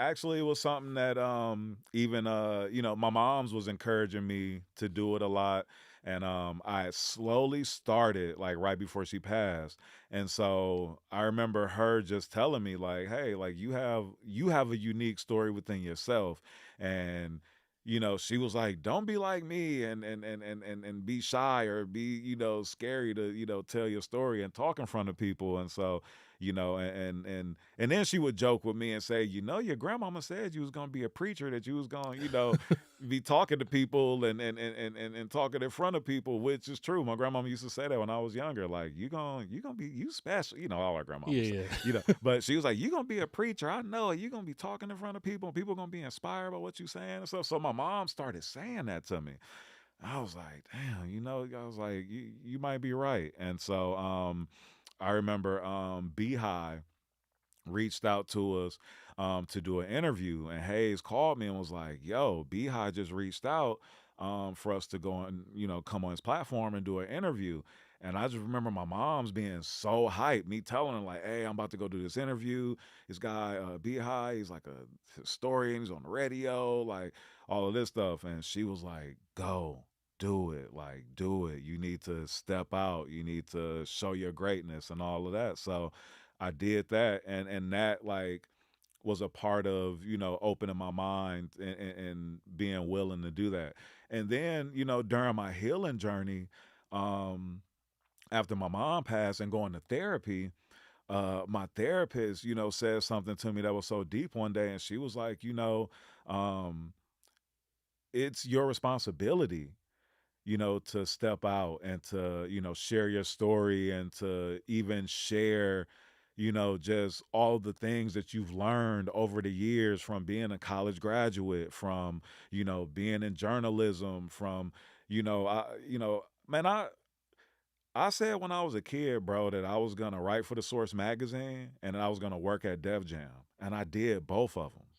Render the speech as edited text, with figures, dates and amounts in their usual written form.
Actually, it was something that, even, my mom's was encouraging me to do it a lot, and, I had slowly started, like, right before she passed, and so I remember her just telling me, like, "Hey, like, you have a unique story within yourself," and, she was like, "Don't be like me and be shy or be, scary to, tell your story and talk in front of people," and so, and then she would joke with me and say, your grandmama said you was gonna be a preacher, that you was gonna, be talking to people and talking in front of people, which is true. My grandmama used to say that when I was younger, like, you gonna be you special, all our Yeah, grandmamas say, yeah. but she was like, you gonna be a preacher. I know it. You gonna be talking in front of people, and people gonna be inspired by what you saying and stuff. So my mom started saying that to me. I was like, damn, I was like, you might be right. And so I remember Beehive reached out to us to do an interview, and Hayes called me and was like, "Yo, Beehive just reached out for us to go and come on his platform and do an interview." And I just remember my mom's being so hyped, me telling her like, "Hey, I'm about to go do this interview. This guy, Beehive, he's like a historian. He's on the radio, like all of this stuff." And she was like, "Go." Do it, like, do it. You need to step out. You need to show your greatness and all of that. So, I did that, and that, like, was a part of, opening my mind and being willing to do that. And then, during my healing journey, um, after my mom passed and going to therapy, my therapist, said something to me that was so deep one day, and she was like, um, "It's your responsibility, to step out and to, share your story and to even share, just all the things that you've learned over the years from being a college graduate, from, being in journalism, from, man, I said when I was a kid, bro, that I was gonna write for the Source magazine and I was gonna work at Def Jam, and I did both of them.